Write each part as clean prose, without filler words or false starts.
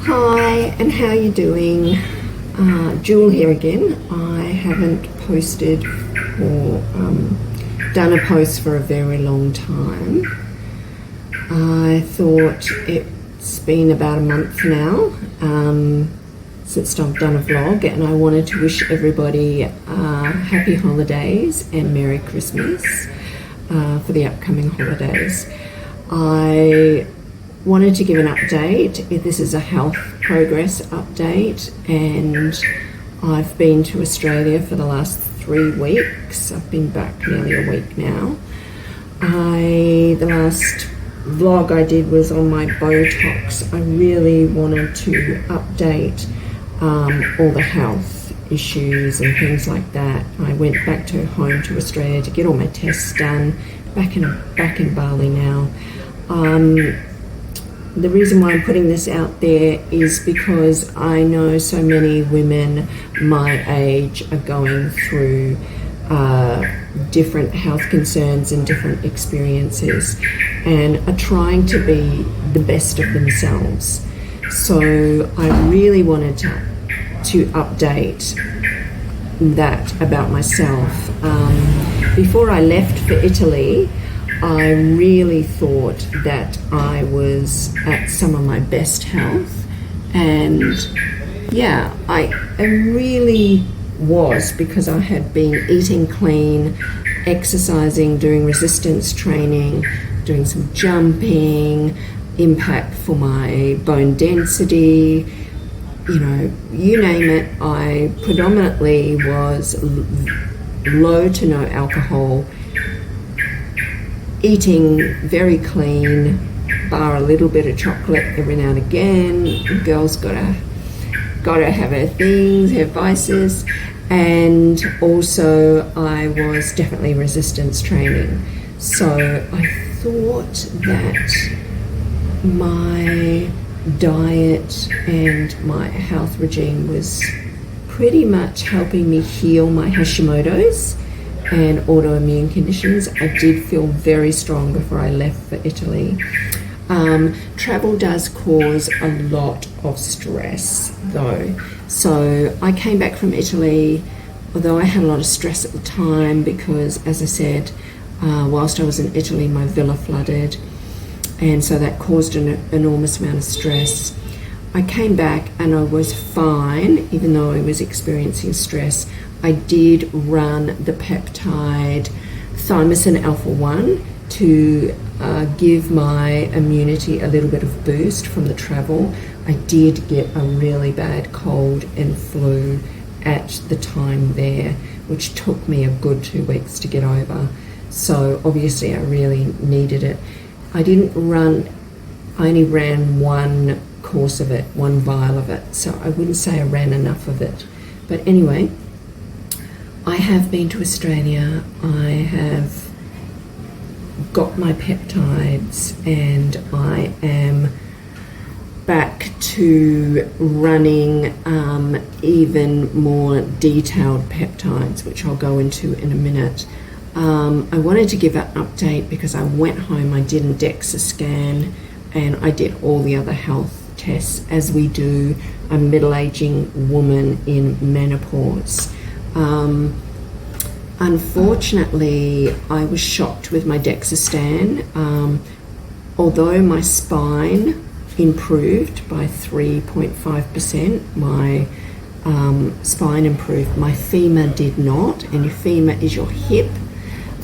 Hi, and how you doing? Jewel here again. I haven't posted or done a post for a very long time. I thought it's been about a month now since I've done a vlog, and I wanted to wish everybody happy holidays and Merry Christmas for the upcoming holidays. I wanted to give an update. This is a health progress update, and I've been to Australia for the last 3 weeks. I've been back nearly a week now. The last vlog I did was on my Botox. I really wanted to update all the health issues and things like that. I went back to home to Australia to get all my tests done. Back in Bali now. The reason why I'm putting this out there is because I know so many women my age are going through different health concerns and different experiences and are trying to be the best of themselves. So I really wanted to update that about myself. Before I left for Italy, I really thought that I was at some of my best health, and yeah, I really was, because I had been eating clean, exercising, doing resistance training, doing some jumping, impact for my bone density, you know, you name it. I predominantly was low to no alcohol, eating very clean, bar a little bit of chocolate every now and again. The girl's gotta have her things, her vices. And also I was definitely resistance training. So I thought that my diet and my health regime was pretty much helping me heal my Hashimoto's and autoimmune conditions. I did feel very strong before I left for Italy. Travel does cause a lot of stress though. So I came back from Italy, although I had a lot of stress at the time because, as I said, whilst I was in Italy, my villa flooded, and so that caused an enormous amount of stress. I came back and I was fine, even though I was experiencing stress. I did run the peptide Thymosin Alpha-1 to give my immunity a little bit of boost from the travel. I did get a really bad cold and flu at the time there, which took me a good 2 weeks to get over. So obviously I really needed it. I only ran one course of it, one vial of it, so I wouldn't say I ran enough of it. But anyway, I have been to Australia. I have got my peptides, and I am back to running even more detailed peptides, which I'll go into in a minute. I wanted to give an update because I went home, I did a DEXA scan, and I did all the other health tests as we do a middle-aging woman in menopause. Unfortunately, I was shocked with my DEXA scan. Although my spine improved by 3.5%, my spine improved, my femur did not, and your femur is your hip.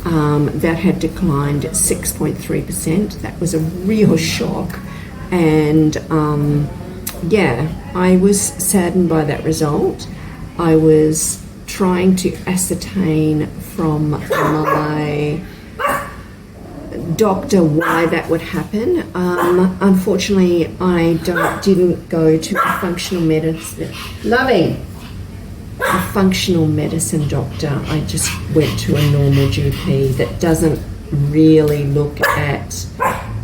That had declined 6.3%. That was a real shock, and yeah, I was saddened by that result. I was trying to ascertain from my doctor why that would happen. Unfortunately, I didn't go to a functional medicine. A functional medicine doctor. I just went to a normal GP that doesn't really look at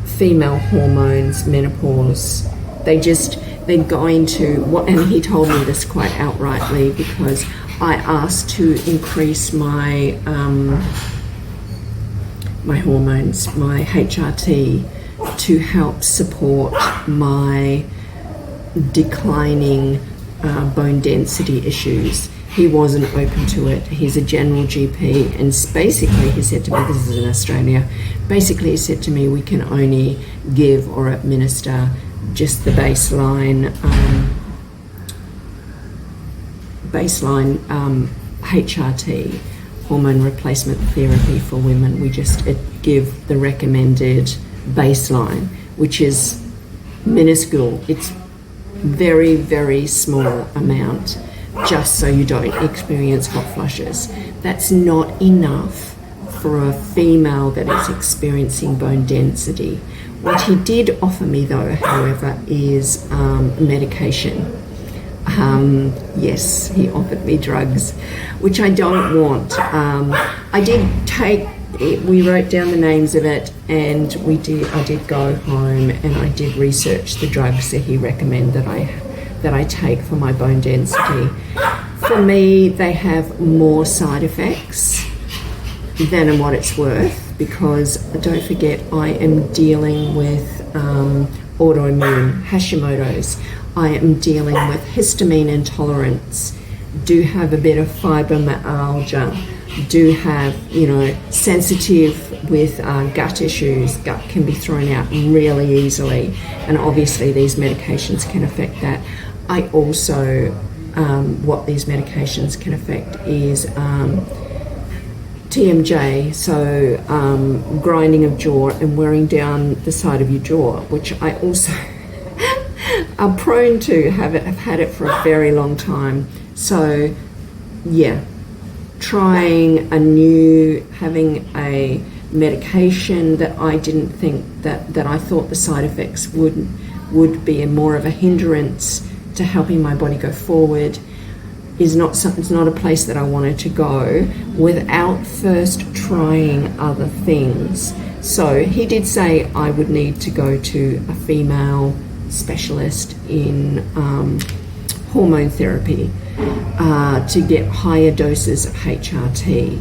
female hormones, menopause. They're going to, and he told me this quite outrightly, because I asked to increase my my hormones, my HRT, to help support my declining bone density issues. He wasn't open to it. He's a general GP, and basically he said to me, this is in Australia, basically he said to me, we can only give or administer just the baseline HRT, hormone replacement therapy for women. We just give the recommended baseline, which is minuscule. It's very, very small amount, just so you don't experience hot flushes. That's not enough for a female that is experiencing bone density. What he did offer me though, however, is medication. Yes, he offered me drugs, which I don't want. I did take it, we wrote down the names of it, and I did go home and I did research the drugs that he recommended that I take for my bone density. For me, they have more side effects than what it's worth, because don't forget, I am dealing with autoimmune Hashimoto's. I am dealing with histamine intolerance, do have a bit of fibromyalgia, do have, sensitive with gut issues. Gut can be thrown out really easily, and obviously these medications can affect that. I also, what these medications can affect is TMJ, so grinding of jaw and wearing down the side of your jaw, which I also are prone to have had it for a very long time. So yeah, having a medication that I didn't think that I thought the side effects would be more of a hindrance to helping my body go forward it's not a place that I wanted to go without first trying other things. So he did say I would need to go to a female specialist in hormone therapy to get higher doses of HRT.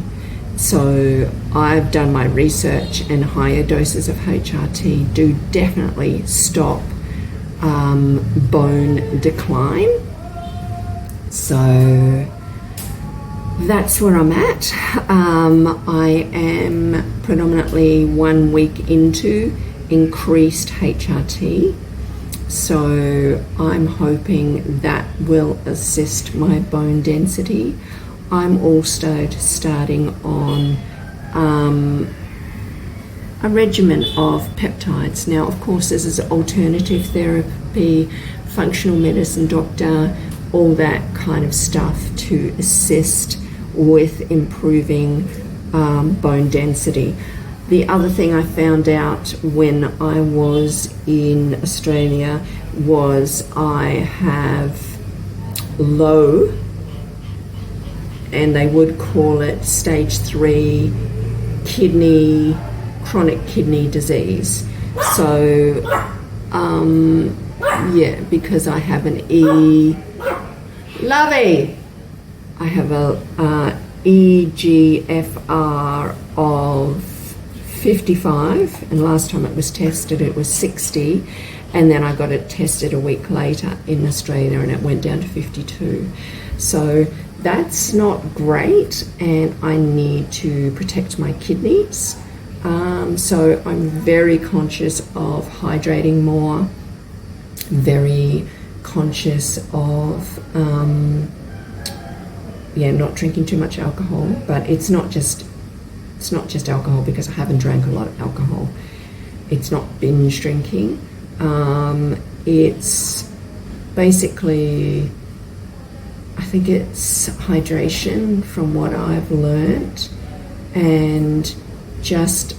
So I've done my research, and higher doses of HRT do definitely stop bone decline. So that's where I'm at. I am predominantly 1 week into increased HRT. So I'm hoping that will assist my bone density. I'm also starting on a regimen of peptides. Now, of course, this is alternative therapy, functional medicine doctor, all that kind of stuff to assist with improving bone density. The other thing I found out when I was in Australia was I have low, and they would call it stage 3 chronic kidney disease. So yeah, because I have an I have a EGFR of 55, and last time it was tested it was 60, and then I got it tested a week later in Australia and it went down to 52. So that's not great, and I need to protect my kidneys. So I'm very conscious of hydrating more, very conscious of not drinking too much alcohol. But it's not just alcohol, because I haven't drank a lot of alcohol. It's not binge drinking. It's basically, I think it's hydration from what I've learned, and just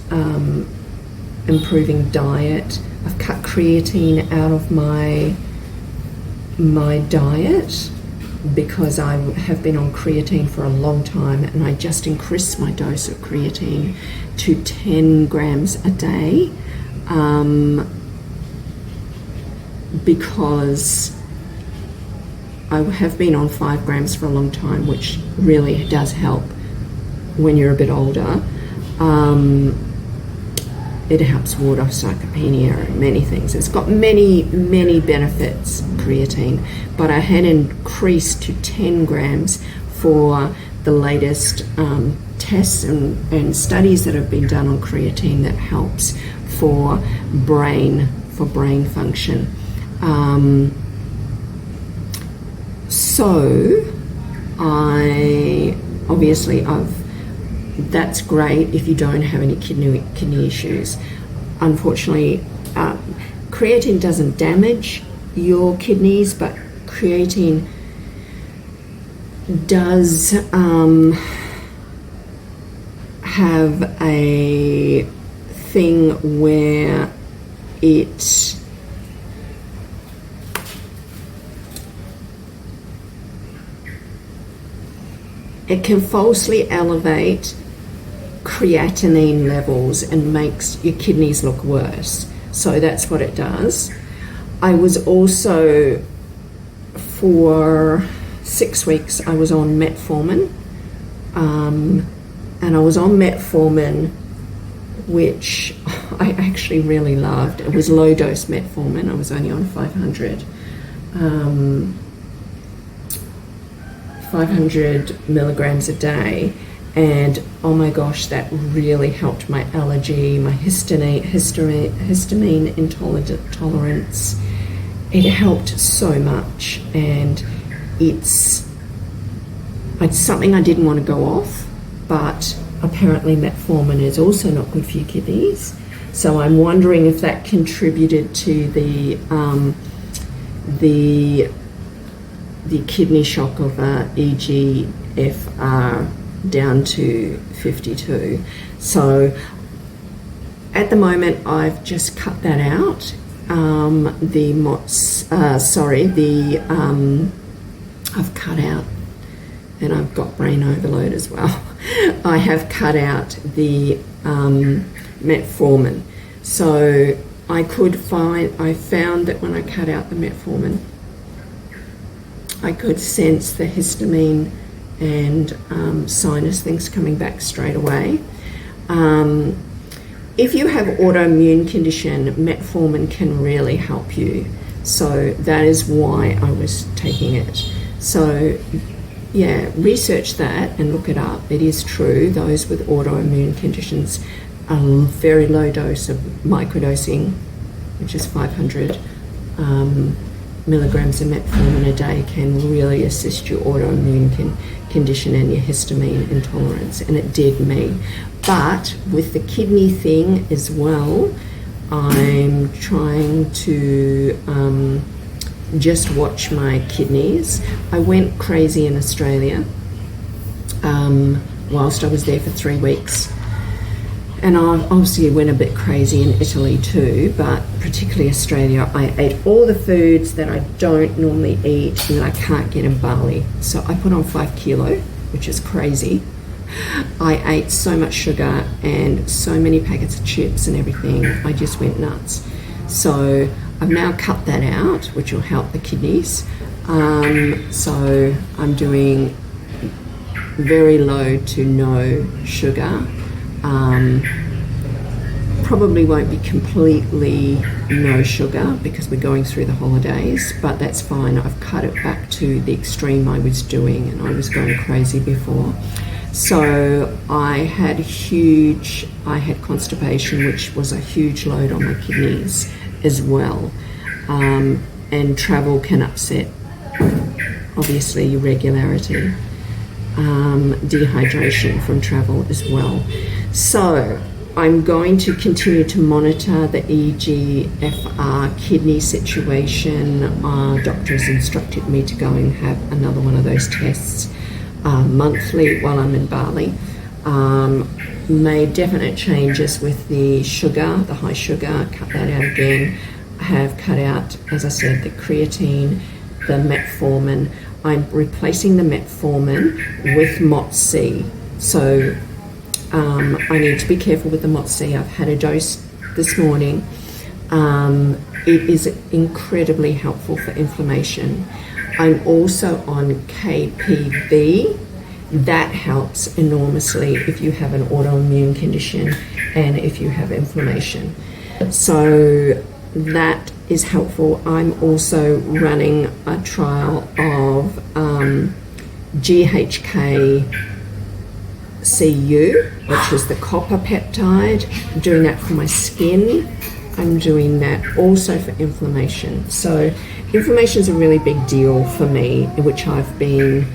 improving diet. I've cut creatine out of my diet because I have been on creatine for a long time, and I just increased my dose of creatine to 10 grams a day because I have been on 5 grams for a long time, which really does help when you're a bit older. it helps ward off sarcopenia and many things. It's got many, many benefits, creatine, but I had increased to 10 grams for the latest tests and studies that have been done on creatine that helps for brain function. So that's great if you don't have any kidney issues. Unfortunately, creatine doesn't damage your kidneys, but creatine does have a thing where it can falsely elevate creatinine levels and makes your kidneys look worse. So that's what it does. I was also, for 6 weeks, I was on metformin, and I was on metformin, which I actually really loved. It was low dose metformin. I was only on 500 milligrams a day, and oh my gosh, that really helped my allergy, my histamine intolerance. It helped so much, and it's something I didn't want to go off, but apparently metformin is also not good for your kidneys. So I'm wondering if that contributed to the kidney shock of EGFR down to 52. So at the moment I've just cut that out. I've cut out, and I've got brain overload as well. I have cut out the metformin. So I found that when I cut out the metformin, I could sense the histamine and sinus things coming back straight away. If you have autoimmune condition, metformin can really help you. So that is why I was taking it. So yeah, research that and look it up. It is true, those with autoimmune conditions, a very low dose of microdosing, which is 500 milligrams of metformin a day, can really assist your autoimmune condition and your histamine intolerance, and it did me. But with the kidney thing as well, I'm trying to just watch my kidneys. I went crazy in Australia whilst I was there for 3 weeks, and I obviously went a bit crazy in Italy too, but particularly Australia. I ate all the foods that I don't normally eat and that I can't get in Bali. So I put on 5 kilo, which is crazy. I ate so much sugar and so many packets of chips and everything. I just went nuts. So I've now cut that out, which will help the kidneys. So I'm doing very low to no sugar. Probably won't be completely no sugar because we're going through the holidays, but that's fine. I've cut it back to the extreme I was doing, and I was going crazy before. So I had constipation, which was a huge load on my kidneys as well. And travel can upset, obviously, your regularity. Dehydration from travel as well. So I'm going to continue to monitor the EGFR kidney situation. Doctors instructed me to go and have another one of those tests monthly while I'm in Bali. Made definite changes with the sugar, the high sugar, cut that out again. I have cut out, as I said, the creatine, the metformin. I'm replacing the metformin with MOTS-C. So I need to be careful with the MOTS-C. I've had a dose this morning. It is incredibly helpful for inflammation. I'm also on KPV, that helps enormously if you have an autoimmune condition and if you have inflammation. So that is helpful. I'm also running a trial of GHK CU, which is the copper peptide. I'm doing that for my skin. I'm doing that also for inflammation. So inflammation is a really big deal for me, which I've been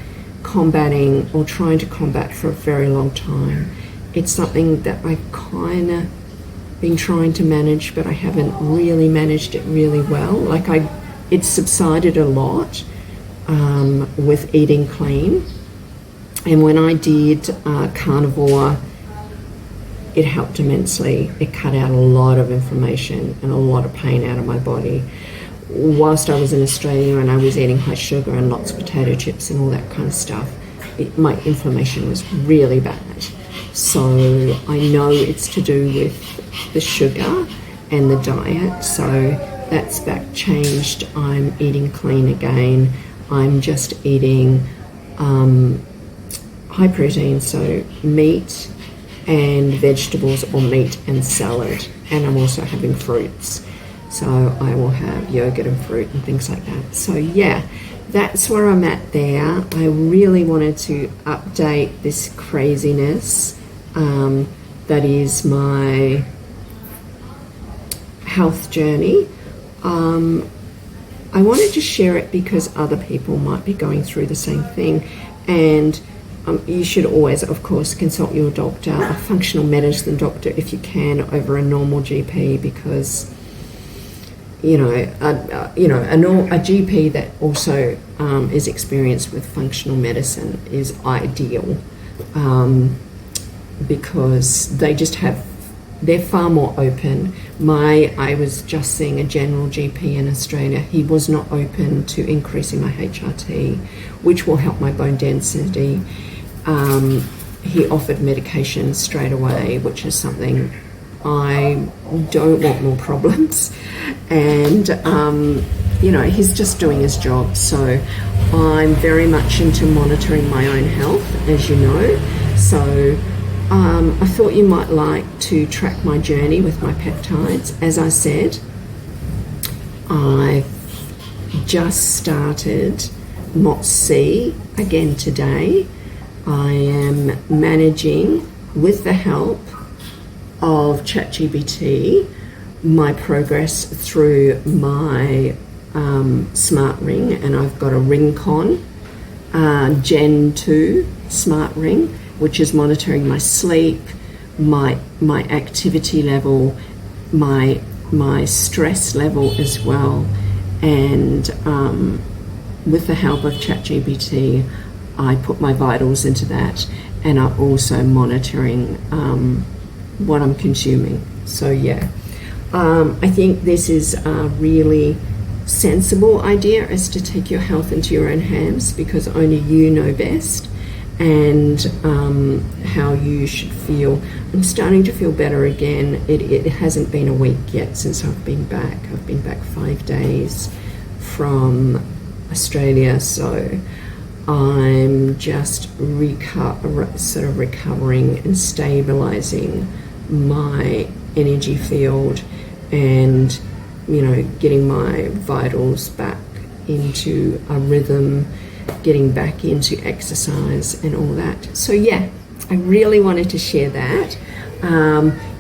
combating or trying to combat for a very long time. It's something that I kind of been trying to manage, but I haven't really managed it really well. It's subsided a lot with eating clean. And when I did carnivore, it helped immensely. It cut out a lot of inflammation and a lot of pain out of my body. Whilst I was in Australia and I was eating high sugar and lots of potato chips and all that kind of stuff, my inflammation was really bad. So I know it's to do with the sugar and the diet. So that's back changed. I'm eating clean again. I'm just eating high protein, so meat and vegetables, or meat and salad, and I'm also having fruits. So I will have yogurt and fruit and things like that. So yeah, that's where I'm at there. I really wanted to update this craziness that is my health journey. I wanted to share it because other people might be going through the same thing, and you should always, of course, consult your doctor, a functional medicine doctor if you can, over a normal GP, because a GP that also is experienced with functional medicine is ideal, because they're far more open. I was just seeing a general GP in Australia. He was not open to increasing my HRT, which will help my bone density. He offered medication straight away, which is something I don't want more problems. And, he's just doing his job. So I'm very much into monitoring my own health, as you know. So I thought you might like to track my journey with my peptides. As I said, I've just started MOTS-C again today. I am managing, with the help of ChatGPT, my progress through my smart ring, and I've got a Ring-Con Gen 2 smart ring, which is monitoring my sleep, my activity level, my stress level as well. And with the help of ChatGPT, I put my vitals into that, and I'm also monitoring what I'm consuming. So yeah, I think this is a really sensible idea, is to take your health into your own hands, because only you know best, and how you should feel. I'm starting to feel better again. It hasn't been a week yet since I've been back. I've been back 5 days from Australia, so I'm just sort of recovering and stabilizing my energy field, and getting my vitals back into a rhythm, getting back into exercise and all that. So yeah, I really wanted to share that.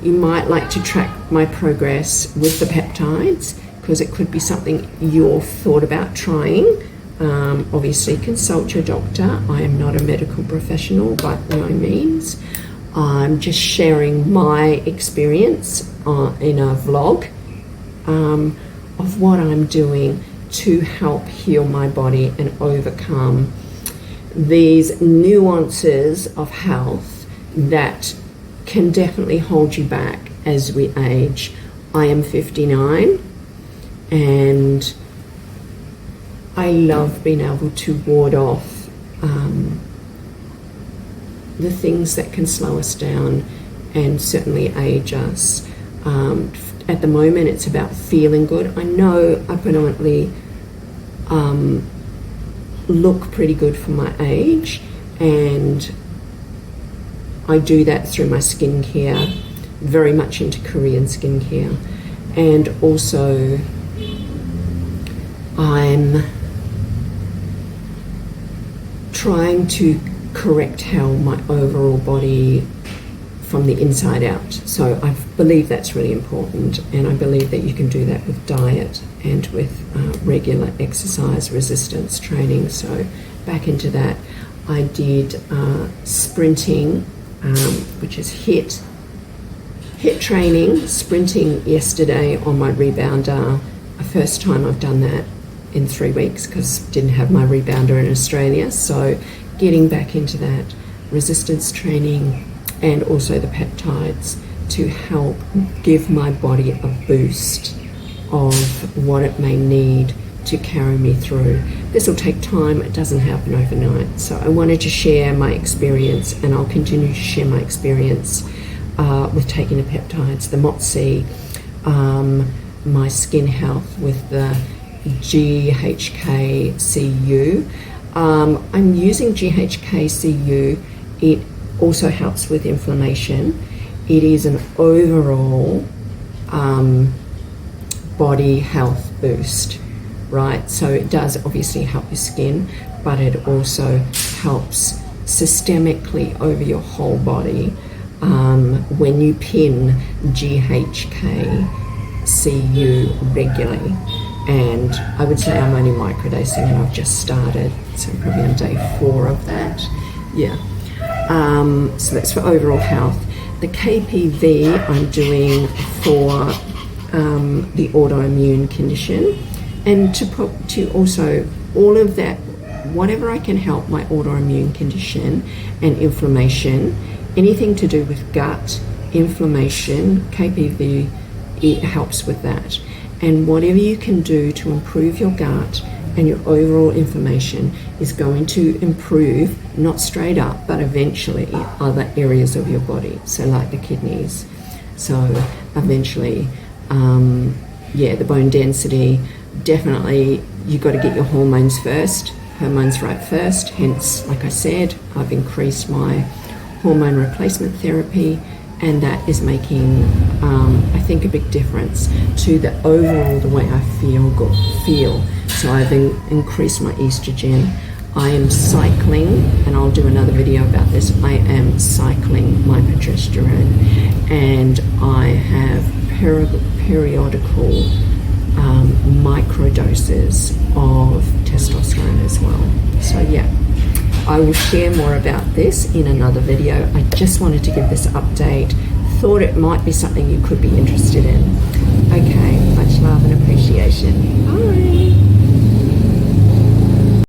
You might like to track my progress with the peptides, because it could be something you've thought about trying. Obviously consult your doctor. I am not a medical professional by no means. I'm just sharing my experience in a vlog of what I'm doing to help heal my body and overcome these nuances of health that can definitely hold you back as we age. I am 59, and I love being able to ward off the things that can slow us down and certainly age us. At the moment, it's about feeling good. I know I predominantly look pretty good for my age, and I do that through my skincare, very much into Korean skincare, and also I'm trying to correct how my overall body from the inside out. So I believe that's really important, and I believe that you can do that with diet and with regular exercise resistance training. So back into that, I did sprinting, which is HIIT training, sprinting yesterday on my rebounder. The first time I've done that in 3 weeks because didn't have my rebounder in Australia. So getting back into that resistance training and also the peptides to help give my body a boost of what it may need to carry me through. This will take time, it doesn't happen overnight. So I wanted to share my experience, and I'll continue to share my experience with taking the peptides, the MOTS-C, my skin health with the GHK-Cu. I'm using GHK-Cu. It also helps with inflammation. It is an overall body health boost, right? So it does obviously help your skin, but it also helps systemically over your whole body when you pin GHK-Cu regularly. And I would say I'm only microdosing, and I've just started, so I'm probably on day 4 of that. Yeah. So that's for overall health. The KPV I'm doing for the autoimmune condition, and to also all of that, whatever I can help my autoimmune condition and inflammation, anything to do with gut inflammation, KPV, it helps with that. And whatever you can do to improve your gut and your overall inflammation is going to improve, not straight up, but eventually other areas of your body, so like the kidneys. So eventually, the bone density, definitely you've got to get your hormones right first. Hence, like I said, I've increased my hormone replacement therapy, and that is making, I think, a big difference to the overall, the way I feel. So I've increased my estrogen. I am cycling, and I'll do another video about this. I am cycling my progesterone, and I have periodical microdoses of testosterone as well. So yeah, I will share more about this in another video. I just wanted to give this update. Thought it might be something you could be interested in. Okay, much love and appreciation. Bye.